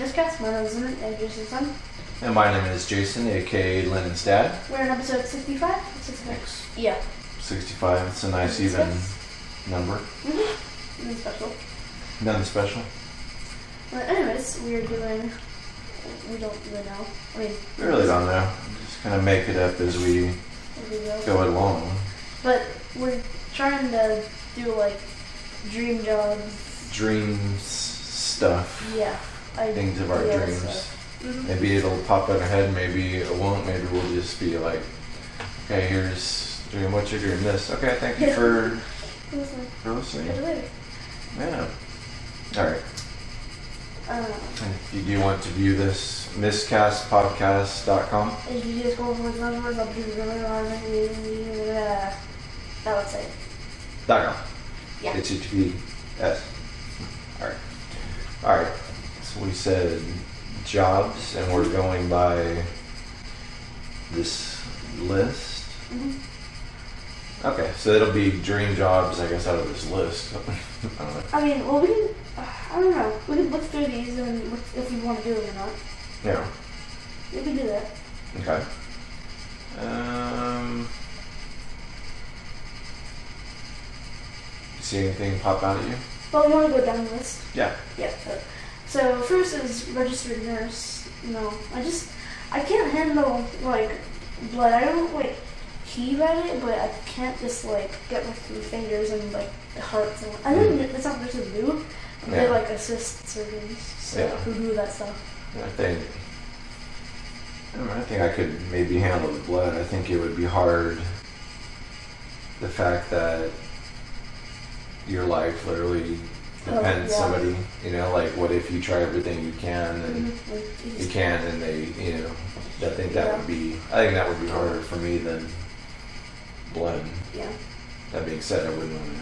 Miscast. My name is Lynn, and Jason's son. And my name is Jason, aka Lynn's dad. We're in episode 65. 65? Yeah. 65. It's a nice even number. Mm-hmm. Nothing special. Nothing special. But anyways, we don't really know. I mean, We really don't know. Just kind of make it up as we go along. But we're trying to do like dream jobs. Dreams stuff. Yeah. Things of our dreams. Mm-hmm. Maybe it'll pop in our head, maybe it won't. Maybe we'll just be like, okay, here's dream. What's your dream? This. Okay, thank you for listening. Catch you later. Yeah. All right. And if you do want to view this, miscastpodcast.com. If you just go for the numbers, I'll do that website. .com. Yeah. HTTPS. All right. So we said jobs, and we're going by this list. Mm-hmm. Okay, so it'll be dream jobs, I guess, out of this list. I don't know. I mean, well, we can. I don't know. We can look through these and if we want to do it or not. Yeah. We can do that. Okay. You see anything pop out at you? Well, we want to go down the list. Yeah. Yeah. So first is registered nurse. No, I can't handle like blood. I don't like heave at it, but I can't just like get with my fingers and like the hearts. And I think that's not what nurses do. They like assist surgeons who do that stuff. I think I could maybe handle the blood. I think it would be hard. The fact that your life literally depends on somebody, like what if you try everything you can and you can and they, I think that would be harder for me than blood. Yeah. That being said, I wouldn't want to.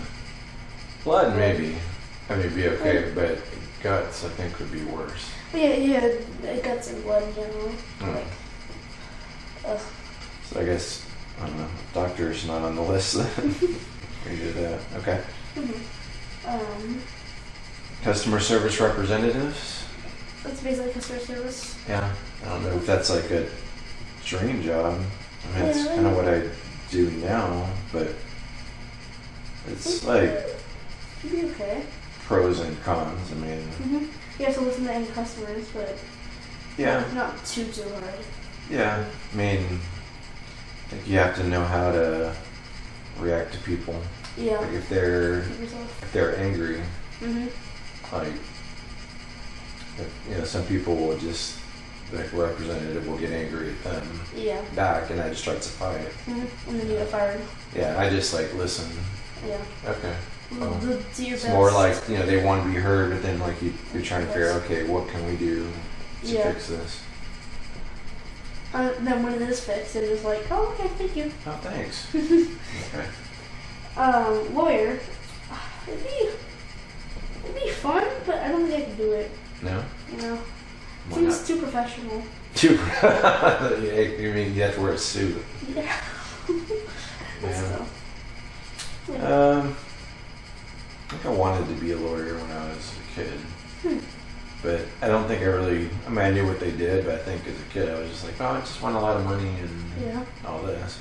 Blood maybe. I mean, it'd be okay, but guts I think would be worse. Yeah, guts and blood in general. So I guess, I don't know, doctor's not on the list then. We did that. Okay. Mm-hmm. Customer service representatives. That's basically customer service. Yeah. I don't know if that's like a dream job. I mean, it's kind of what I do now, but it's like it'd be okay. Pros and cons. I mean, you have to listen to any customers, but not too hard. Yeah, I mean, I think you have to know how to react to people. Yeah. Like if they're angry, like some people will just, like representative will get angry at them back, and that just starts a fight. And then you get fired. Yeah, I just like listen. Yeah. Okay. Well, do your it's best. more like they want to be heard, but then like you're trying to figure out, okay, what can we do to fix this? Then when it is fixed, they're just like, oh, okay, thank you. Oh, thanks. Okay. Lawyer. It'd be fun, but I don't think I could do it. No? Seems too professional. You mean you have to wear a suit? Yeah. Yeah. I think I wanted to be a lawyer when I was a kid. But I don't think I knew what they did, but I think as a kid I was just like, I just want a lot of money and all this.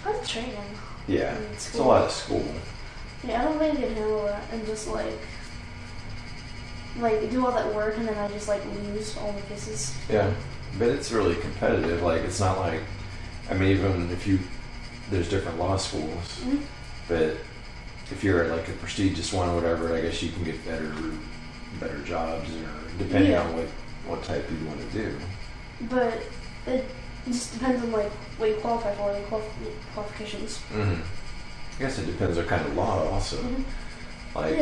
A lot of training. Yeah, it's a lot of school. Yeah, I don't think I could handle that and just like do all that work and then I just like lose all the cases. Yeah, but it's really competitive. Like it's not like, I mean, even if there's different law schools, but if you're at like a prestigious one or whatever, I guess you can get better jobs, or depending on what type you want to do. But it just depends on like what you qualify for, like qualifications. I guess it depends on kind of law also. Like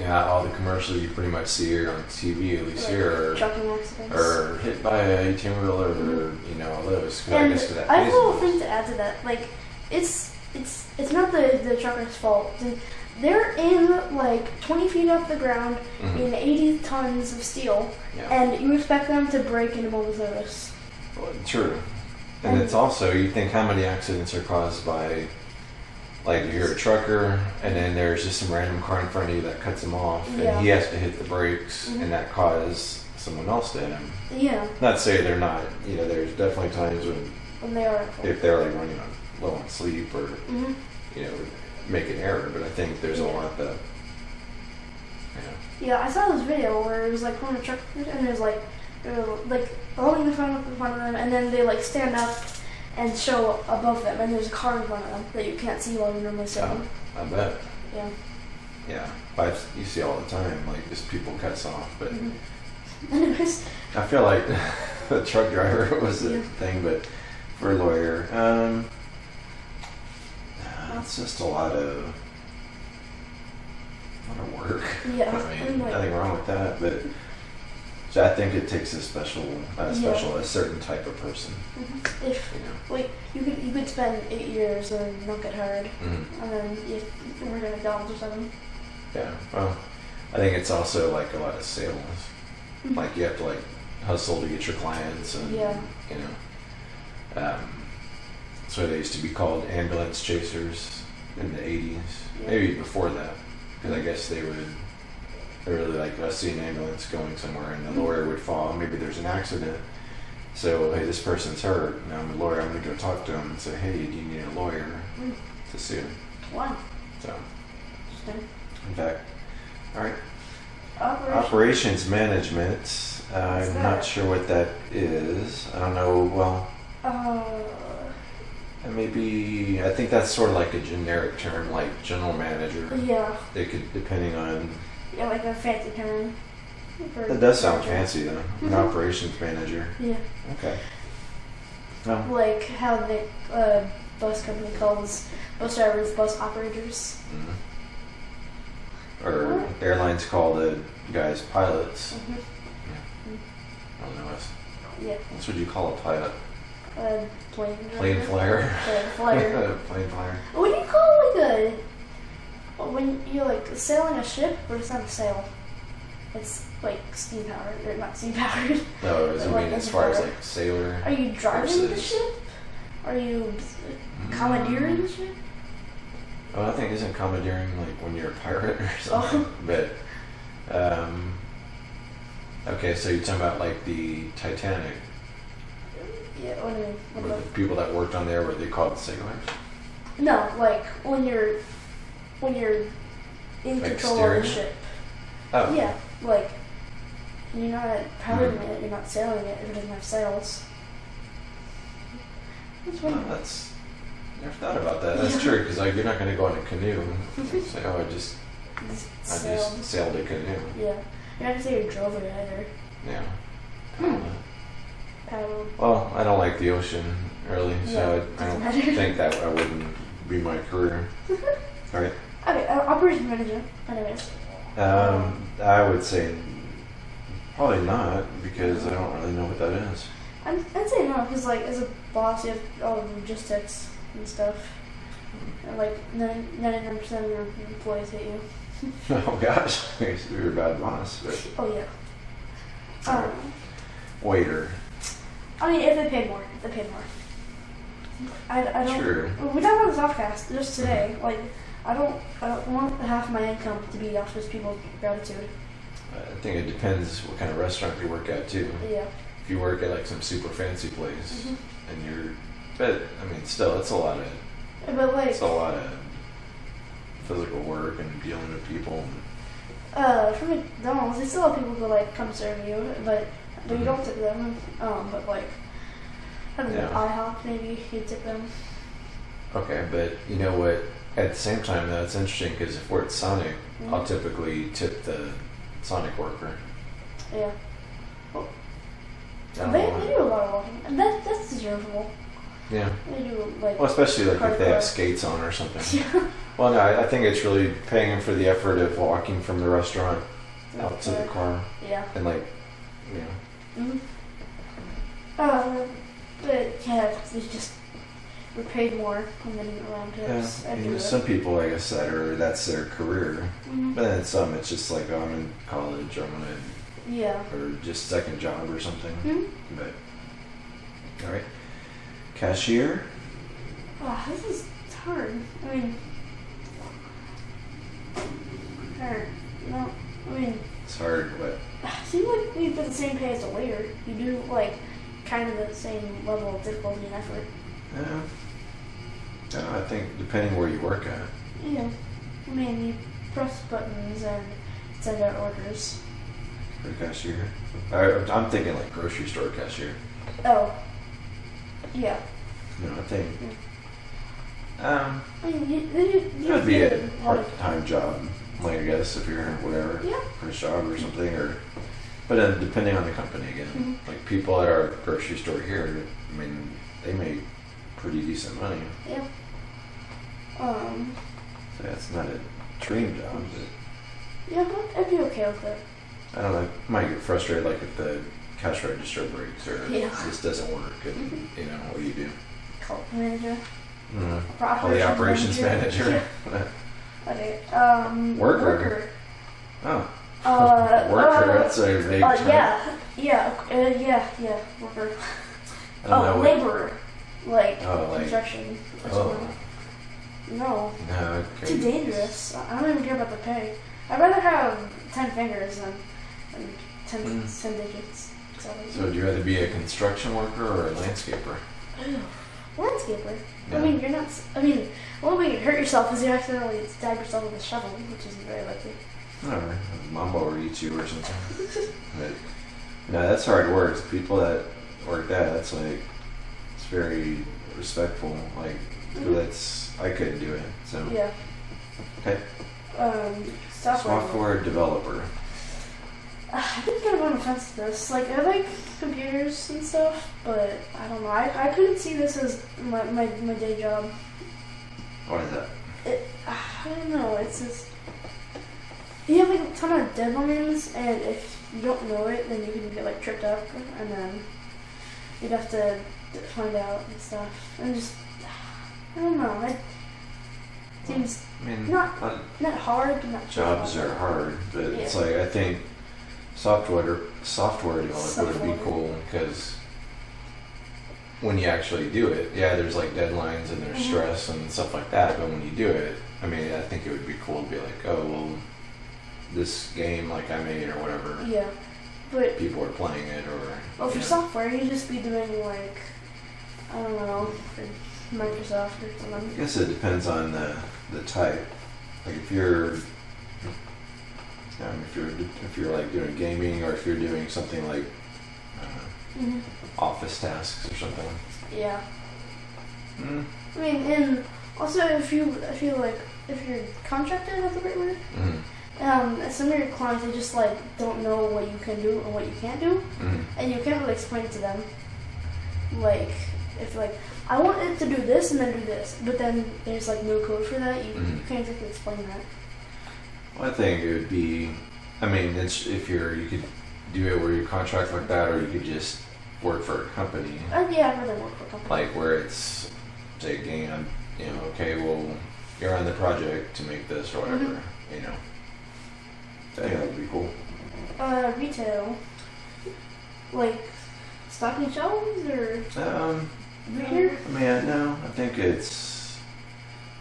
all the commercials you pretty much see here on TV, at least like here, trucking accidents, or hit by a 18-wheeler, or all those. And I guess I have a little thing to add to that. Like it's not the trucker's fault. They're in like 20 feet off the ground in 80 tons of steel, and you expect them to brake in a moment's notice. Well, true. And it's also, you think how many accidents are caused by Like you're a trucker, and then there's just some random car in front of you that cuts him off, and Yeah. he has to hit the brakes, and that causes someone else to hit him. Yeah. Not to say they're not. You know, there's definitely times When they are. if they're like running low on sleep or Mhm. you know make an error. But I think there's a lot that. Yeah, I saw this video where it was like from a truck, and it was like holding the phone up in front of them, and then they like stand up and show above them, and there's a car in front of them that you can't see while you're normally sitting. I bet. Yeah. Yeah, you see all the time, like just people cuts off. But Anyways. I feel like the truck driver was the thing, but for a lawyer, it's just a lot of work. Yeah. I mean, nothing wrong with that, but so I think it takes a certain type of person. If like you could spend 8 years and not get hired, and then you work at McDonald's or something. Yeah. Well, I think it's also like a lot of sales. Like you have to like hustle to get your clients, and you know, that's why they used to be called ambulance chasers in the 80s, maybe before that, because I guess they really like see an ambulance going somewhere, and the lawyer would fall. Maybe there's an accident, so hey, this person's hurt. Now I'm a lawyer. I'm going to go talk to him and say, hey, do you need a lawyer to sue? Wow. So, Interesting. in fact, all right. Operations management. I'm not sure what that is. I don't know. Well, maybe I think that's sort of like a generic term, like general manager. Yeah. They could, depending on. Yeah, like a fancy term. That does sound fancy, though. An operations manager. Yeah. Okay. Like how the bus company calls bus drivers bus operators. Or airlines call the guys pilots. Yeah. I don't know. Yeah. What would you call a pilot? Plane flyer. Flyer. Plane flyer. What do you call when you're like sailing a ship, but it's not a sail? It's like steam powered, or not steam powered. No, I mean as far as like sailor. Are you driving the ship? Are you commandeering the ship? Oh, I think isn't commandeering like when you're a pirate or something. But okay, so you're talking about like the Titanic. Yeah, what do you mean? Were the people that worked on there were they called sailors? No, like when you're in like control steering of the ship. Oh. Yeah, like you're not piloting it, you're not sailing it if it doesn't have sails. That's never thought about that. That's true, because like you're not going to go on a canoe and say, "Oh, I just sailed a canoe." Yeah, you're not gonna say you drove it either. Yeah. Paddled. Well, I don't like the ocean really, so I don't think that I wouldn't be my career. All right. Okay, operations manager. Anyways. I would say probably not, because I don't really know what that is. I'd say no, because like as a boss, you have all the logistics and stuff. And, like 99% of your employees hate you. Oh gosh, you're a bad boss. But. Oh yeah. Waiter. I mean, if they paid more. I don't. True. We talked about this offcast just today. Like, I don't want half my income to be off just people's gratitude. I think it depends what kind of restaurant you work at too. Yeah. If you work at like some super fancy place but I mean, still, it's a lot of. But like. It's a lot of physical work and dealing with people. For McDonald's, they still have people who like come serve you, but you don't tip them. But like, I don't know, IHOP maybe you tip them. Okay, but you know what? At the same time, though, it's interesting because if we're at Sonic, I'll typically tip the Sonic worker. Yeah. Well, they do a lot of walking, and that's deservable. Yeah. They do like. Well, especially like if they have skates on or something. Yeah. Well, no, I think it's really paying them for the effort of walking from the restaurant out to the car. Yeah. And like, but yeah, we're paid more when getting around tips. Yeah. Some people, I guess, that's their career. But then some, it's just like, oh, I'm in college, or I'm gonna. Yeah. Or just second job or something. But all right, cashier. This is hard. I mean, Or, no, I mean, It's hard, but it seems like we put the same pay as a waiter. You do, like, kind of the same level of difficulty and effort. I think depending where you work at. Yeah. I mean, you press buttons and send out orders. For a cashier. I'm thinking like grocery store cashier. Oh. Yeah. No, I think. I mean, It would be a part-time job, like I guess if you're whatever, Yeah. first job or something, but then depending on the company again, like people at our grocery store here, I mean, they make pretty decent money. Yeah. So that's not a dream job, but Yeah, I'd be okay with it. I don't know. I might get frustrated like if the cash register breaks or this doesn't work, and you know what do you do? Call the manager. Call the operations manager. Okay. Worker. Oh. Worker. That's a vague term. Yeah. Worker. I don't know laborer. Like like construction. Or something. No. No. Okay. Too dangerous. I don't even care about the pay. I'd rather have 10 fingers than 10 digits. So would you rather be a construction worker or a landscaper? Landscaper. Yeah. I mean, you're not. I mean, the only way you hurt yourself is you accidentally stab yourself with a shovel, which isn't very likely. Alright, Mambo or eat you or something. But no, that's hard work. The people that work that's like, it's very respectful. Like, I couldn't do it. So Yeah. okay. Software developer. I've been kind of on the fence with this. Like, I like computers and stuff, but I don't know. I couldn't see this as my day job. Why is that? I don't know. It's just you have like a ton of deadlines, and if you don't know it, then you can get like tripped up, and then you'd have to find out and stuff. And just I don't know. It seems not hard, but not jobs too hard. are hard, but it's like I think software developer would be cool because when you actually do it, there's like deadlines and there's stress and stuff like that. But when you do it, I mean, I think it would be cool to be like, oh well, this game like I made or whatever. Yeah, but people are playing it or. Well, for software, you'd just be doing like I don't know, for Microsoft or something. I guess it depends on the type. Like if you're like doing gaming or if you're doing something like office tasks or something. Yeah. I mean, and also if you're contracted, that's the right word. Some of your clients, they just like don't know what you can do and what you can't do, and you can't really explain it to them. Like if like I want it to do this and then do this, but then there's like no code for that. You can't exactly explain that. Well, I think it would be. I mean, you could do it where you contract like that, or you could just work for a company. Yeah, I'd rather work for a company. Like where it's say, okay, well, you're on the project to make this or whatever, I think that would be cool. Retail, like stocking shelves or reader? I mean, no, I think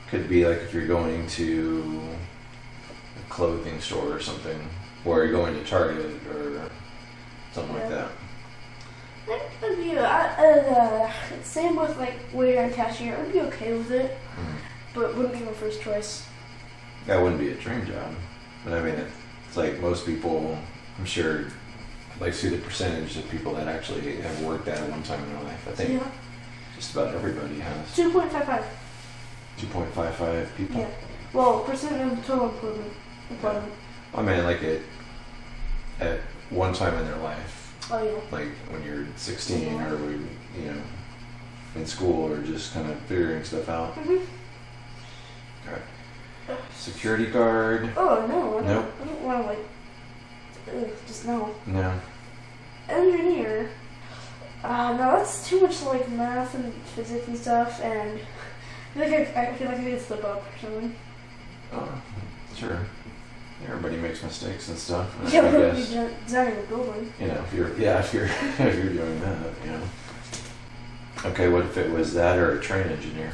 could be like if you're going to a clothing store or something, or you're going to Target or something like that. I think it'd be same with like waiter and cashier. I'd be okay with it, but wouldn't be my first choice. That wouldn't be a dream job, but I mean, it's like most people, I'm sure, like see the percentage of people that actually have worked at one time in their life. I think just about everybody has. 2.55. 2.55 people. Yeah. Well, percent of total employment. I mean, like at one time in their life. Oh yeah. Like when you're 16 or in school or just kind of figuring stuff out. Okay. Security guard. Oh no. Nope. I don't want to just no. No. Engineer. No, that's too much like math and physics and stuff, and I feel like I could slip up or something. Oh, sure. Everybody makes mistakes and stuff. Yeah, but you're designing a building. If you're doing that, Okay, what if it was that or a train engineer?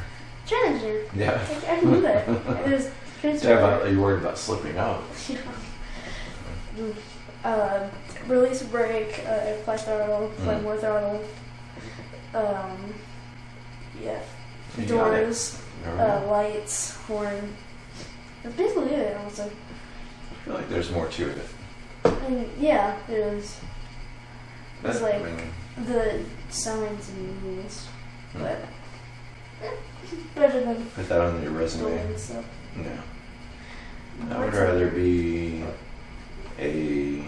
Train engineer. Yeah. I can do that. Yeah, but you're worried about slipping out. Release brake, apply throttle, apply more throttle. Yeah. You Doors, got it. lights, horn. That's basically it, honestly. I feel like there's more to it. And yeah, it is. It's But, like I mean, the signs and rules. But better than put that on your resume. building stuff. No. I would rather be the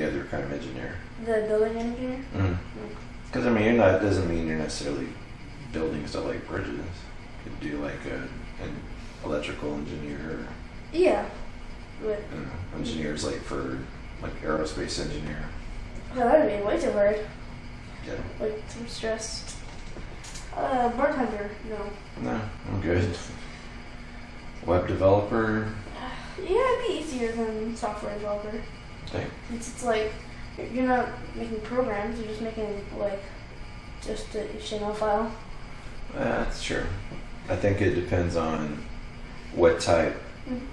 other kind of engineer. The building engineer? Because I mean, doesn't mean you're necessarily building stuff like bridges. You could do like an electrical engineer. Yeah. But Engineers like for like aerospace engineer. well, that would be way too hard. Yeah. Like too stressed. Bartender, no. No, I'm good. Web developer. Yeah, it'd be easier than software developer. Okay. It's like you're not making programs, you're just making like just an HTML file. That's true. I think it depends on what type.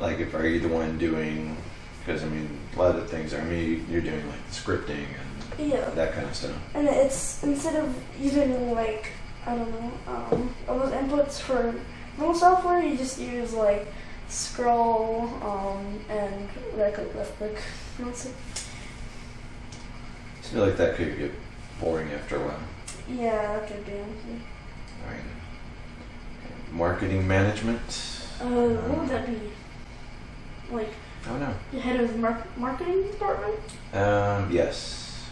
Like, if are you the one doing? Because I mean, a lot of the things you're doing like the scripting and that kind of stuff. And it's instead of using like I don't know all those inputs for normal software, you just use like scroll and right click, left click. That's it. I feel like that could get boring after a while. Yeah, that could be. Honestly. All right. Marketing management. What would that be? Like Oh no. the head of the marketing department? Yes.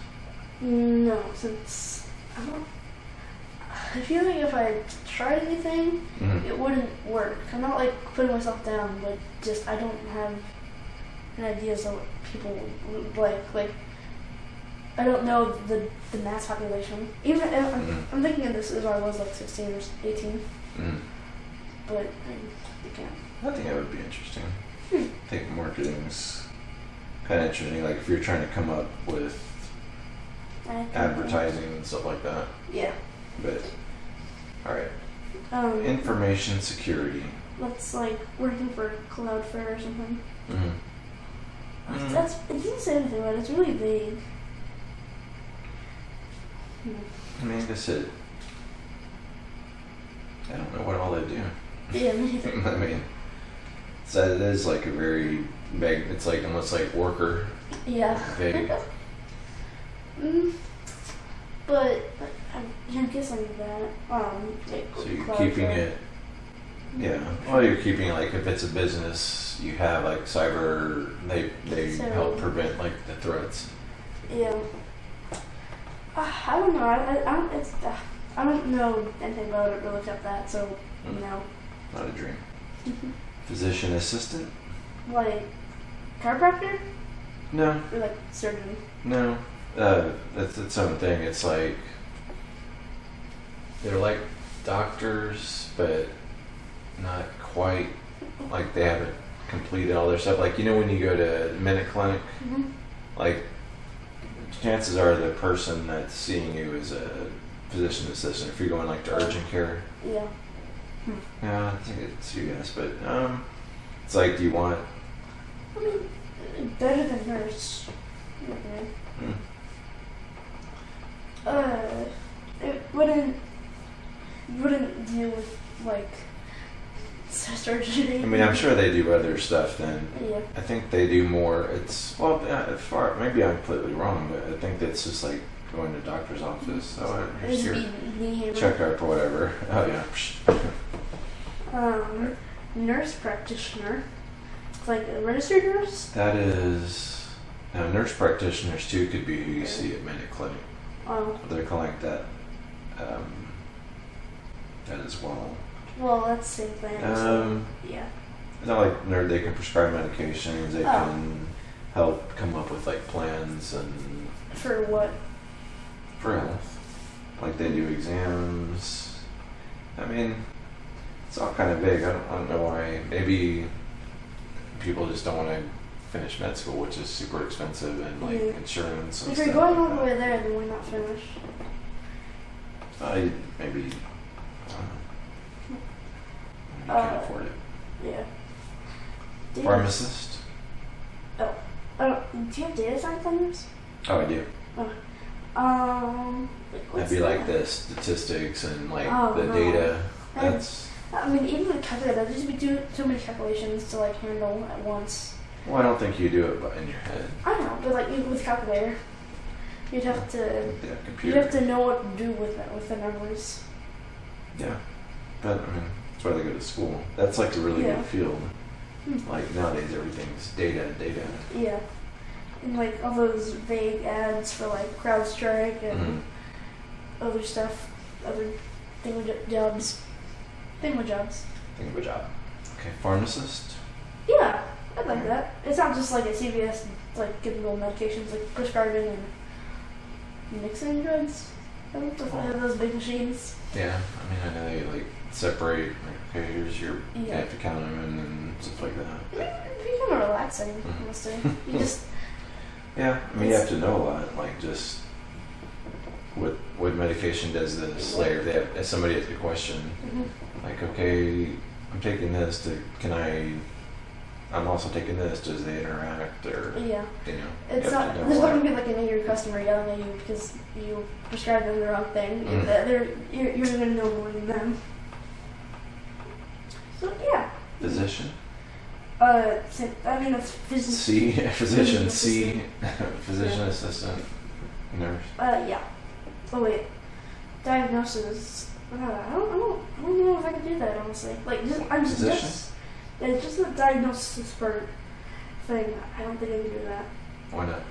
No, since I feel like if I tried anything, it wouldn't work. I'm not like putting myself down, but just I don't have an idea of what people would like. Like I don't know the mass population. Even I'm thinking of this as I was like 16 or 18, but I can't. I think that would be interesting. I think marketing's kind of interesting. Like if you're trying to come up with advertising and stuff like that. Yeah. But all right. Information security. That's like working for Cloudflare or something. Mm-hmm. It didn't say anything, but it's really vague. I mean, I said, I don't know what all they do. Yeah, me neither. I mean, so it is like a very vague. It's like almost like worker. Yeah. Vague. But I guess like that. Like So you're Cloudflare. keeping it. Yeah. Well, you're keeping like if it's a business, you have like cyber. They So- help prevent like the threats. Yeah. I don't know. I don't know anything about it. Really looked up that, so no. Not a dream. Physician assistant. Like chiropractor No. or like surgeon. No. That's its own thing. It's like they're like doctors, but not quite. Like they haven't completed all their stuff. Like when you go to Minute Clinic, like chances are the person that's seeing you is a physician assistant. If you're going like to urgent care, Yeah. yeah, I think it's you guys. But it's like, do you want? I mean, better than nurse. Okay. It wouldn't deal with like surgery. I mean, I'm sure they do other stuff then. Yeah. I think they do more. It's maybe I'm completely wrong, but I think that's just like going to doctor's office. Oh, here's your checkup or whatever. Oh yeah. Nurse practitioner. It's like a registered nurse. That is now nurse practitioners too could be who you see at Minute Clinic. Oh. They're calling that that as well. Well, that's the same thing. So, yeah. It's not like they can prescribe medications. They can help come up with like plans and for what? for health. Like they do exams. I mean, it's all kind of vague. I don't know why. Maybe people just don't want to finish med school, which is super expensive, and like insurance and if stuff. you're going all like the way there, then why not finish? Maybe. I don't know. You can't afford it. Yeah. Pharmacist? Oh. Do you have data science on yours? Oh, I do. What's That'd be like that? the statistics and like Oh, the no. data. And- That's I mean, even with calculator, there'd just be too many calculations to like handle at once. well, I don't think you do it in your head. I don't know, but like even with calculator, you'd have to Yeah, computer. you'd have to know what to do with the numbers. Yeah, but I mean, that's why they go to school. That's like a really Yeah. good field. Hmm. Like nowadays, everything's data. Yeah, and like all those vague ads for like CrowdStrike and Mhm. other stuff, other thingamajobs. Thingamajobs. Think of a job. Okay, pharmacist. Yeah, I'd like that. It's not just like at CVS, like giving little medications, like prescribing and mixing drugs. I don't know if they have those big machines. Yeah, I mean, I know they like separate. Like, okay, here's your. You Yeah. have to count them and stuff like that. It'd be kind of relaxing, Mhm. honestly. You just, Yeah, I mean, you have to know a lot. Like just what medication does this? Like if somebody has a question, like okay, I'm taking this. I'm also taking this. Does they interact or yeah. you know? It's you have not, to know there's a not lot. going to be like an angry customer yelling at you because you prescribed them the wrong thing. Mhm. You're going to know more than them. So, yeah. Physician. I mean, that's physician. C. Physician. C. assistant. Physician Yeah. assistant. Nurse. Yeah. Oh, wait. Diagnosis. I don't know if I can do that, honestly. Like, Physician? Just the diagnosis part thing. I don't think I can do that. Why not?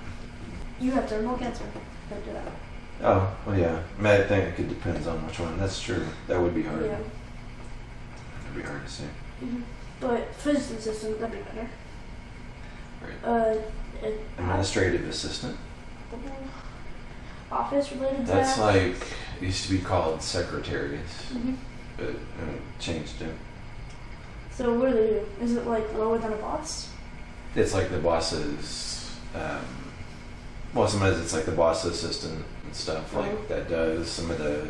You have terminal cancer. I can't do that. Oh, well, yeah. I mean, I think it depends on which one. That's true. That would be hard. Yeah. That'd be hard to say. Mm-hmm. But physician assistant, that'd be better. Right. Administrative assistant. Office related That's tasks. like it used to be called secretaries, Mm-hmm. but changed it. So what do they do? Is it like lower than a boss? It's like the boss's. Well, sometimes it's like the boss's assistant and stuff like that does some of the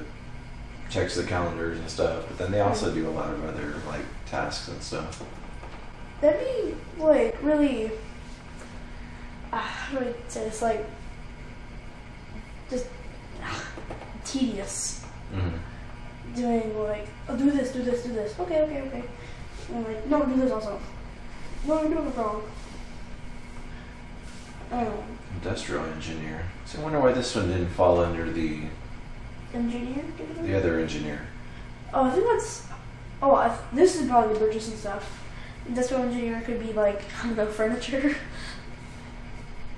checks the calendars and stuff. But then they also do a lot of other like tasks and stuff. That'd be like really. How do I say this? Like just tedious. Mm-hmm. Doing like, oh, do this. Okay. And like, no, do this also. No, you're doing it wrong. Industrial engineer. So I wonder why this one didn't fall under the Engineer? other engineer. Oh, I think that's. Oh, this is probably purchasing stuff. Industrial engineer could be like, I don't know, furniture.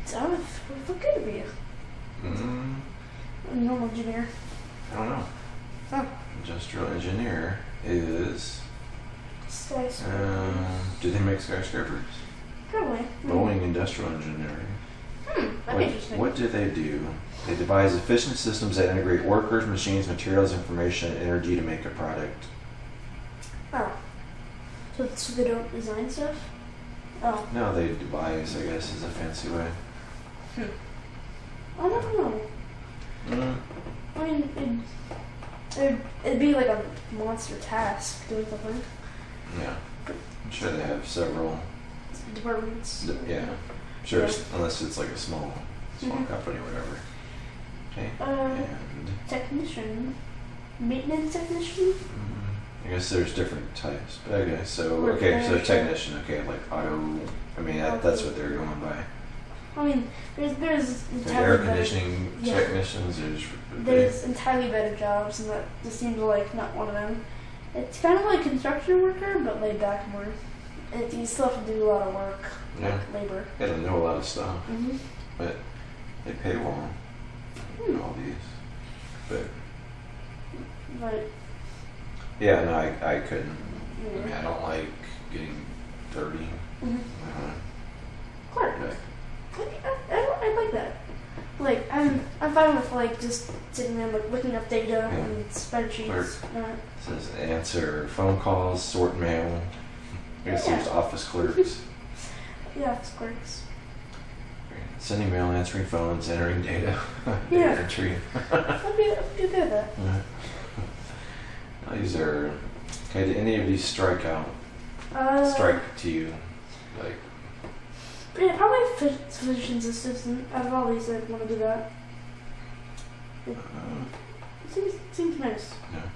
So what could it be? A normal engineer. I don't know. Huh. Industrial engineer is. Do they make skyscrapers? Probably. Boeing Industrial Engineering. That'd be interesting. What do they do? They devise efficient systems that integrate workers, machines, materials, information, and energy to make a product. Oh. So they don't design stuff? Oh. No, they devise, I guess, is a fancy way. I don't know. Mm. I mean, it'd be like a monster task doing something. Yeah. I'm sure they have several. Departments. Yeah. Sure, Yeah. unless it's like a small Mhm. company or whatever. Okay. Uh, And Technician. Maintenance technician? I guess there's different types. But okay, so Repair shop. technician. Okay, like auto. I mean, that's what they're going by. I mean, there's There's entirely air better. conditioning Yeah. technicians. There's entirely better jobs, and that just seems like not one of them. It's kind of like construction worker, but laid back more. You still have to do a lot of work, Yeah. like labor. They don't know a lot of stuff, Mm-hmm. but they pay well. All these, but But yeah, no, I couldn't. I yeah. mean, I don't like getting dirty. Mm-hmm. Uh, Clerk. but I like that. Like I'm fine with like just sitting there like looking up data Yeah. and spreadsheets. Clerk. Uh, it says answer phone calls, sort mail. I guess Yeah. there's office clerks. yeah, it's clerks. Sending mail, answering phones, entering data. Yeah. Data entry. I'd be good at that. These are okay. Did any of these strike out? strike to you? Like, yeah, probably physician's assistant. I've always like want to do that. It seems nice. yeah.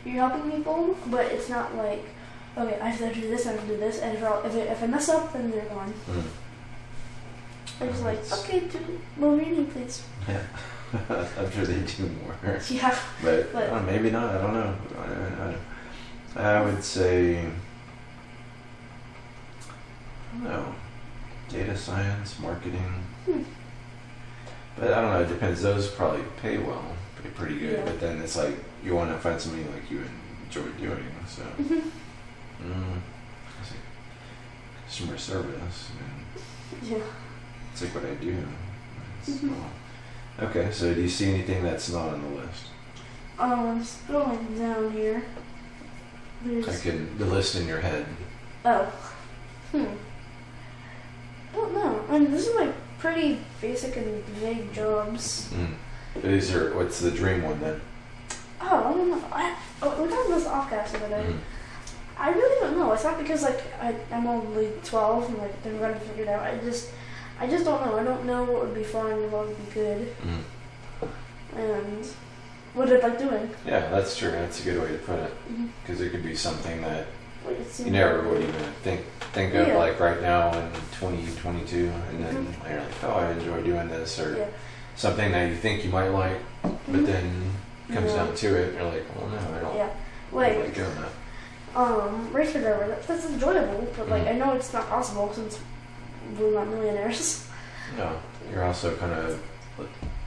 You're helping people, but it's not like, okay, I have to do this, I have to do this, and if I mess up, then they're gone. They're just like, okay, do more reading, please. Yeah. I'm sure they do more. Yeah. But maybe not. I don't know. I would say, I don't know, data science, marketing. But I don't know. It depends. Those probably pay well, pay pretty good. Yeah. But then it's like you want to find something like you enjoy doing. So, customer service. Yeah. It's like what I do. Well, okay, so do you see anything that's not on the list? I'm scrolling down here. Like the list in your head. Oh. I don't know. I mean, this is like pretty basic and vague jobs. What's the dream one then? Oh, I don't know. We got this off-cast the other day. I really don't know. It's not because like I'm only 12 and like they're going to figure it out. I just don't know. I don't know what would be fun and what would be good. And what I'd like doing. Yeah, that's true. That's a good way to put it. Because it could be something that you never would even think of like right now in 2022, and then you're like, oh, I enjoy doing this, or something that you think you might like, but then comes down to it, you're like, well, no, I don't like doing that. Race car driver, that's enjoyable, but like I know it's not possible since we're not millionaires. No, you're also kind of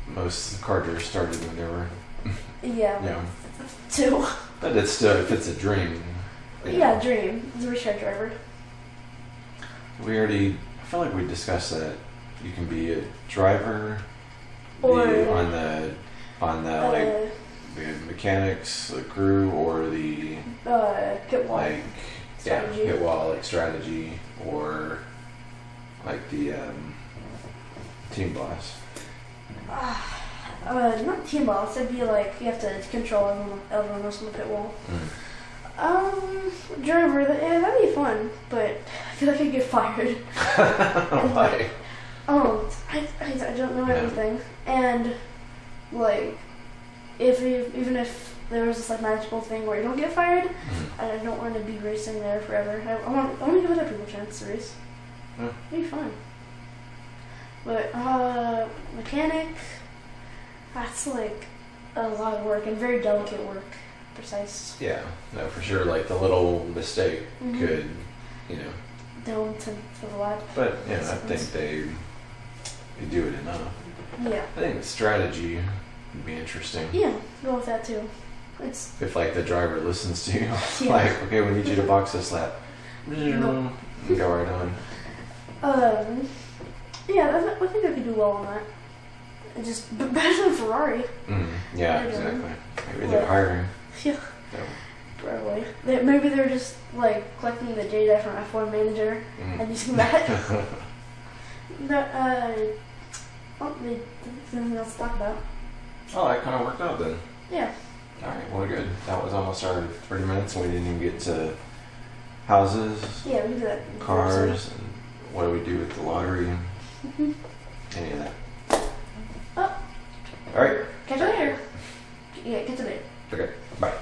most car drivers started when they were two. But it's still, if it's a dream. Yeah, dream. It's a race car driver. I feel like we discussed that. You can be a driver, or on the like the mechanics, the crew, or the pit wall. Like strategy. Pit wall, like strategy, or like the team boss. Not team boss. It'd be like you have to control everyone else on the pit wall. Driver. That'd be fun, but I feel like I'd get fired. Why? I don't know everything, and like even if there was this like magical thing where you don't get fired, I don't want to be racing there forever. I want to give other people a chance to race. It'd be fun. But mechanic, that's like a lot of work and very delicate work, precise. Yeah, no, for sure. Like the little mistake could, Down to a lot. But I think they do it enough. Yeah. I think the strategy would be interesting. Yeah, go with that too. It's if like the driver listens to you, like, okay, we need you to box this lap. Go right on. Yeah, I think I could do well on that. It's just better than Ferrari. Yeah, exactly. Maybe they're hiring. Yeah. Probably. Maybe they're just like collecting the data from F1 Manager and using that. There's nothing else to talk about. Oh, that kind of worked out then. Yeah. All right, well, good. That was almost our 30 minutes, and we didn't even get to houses, Yeah, we do that. cars, and what do we do with the lottery, any of that. Oh. All right. Catch you later. Yeah, catch you later. Okay, bye.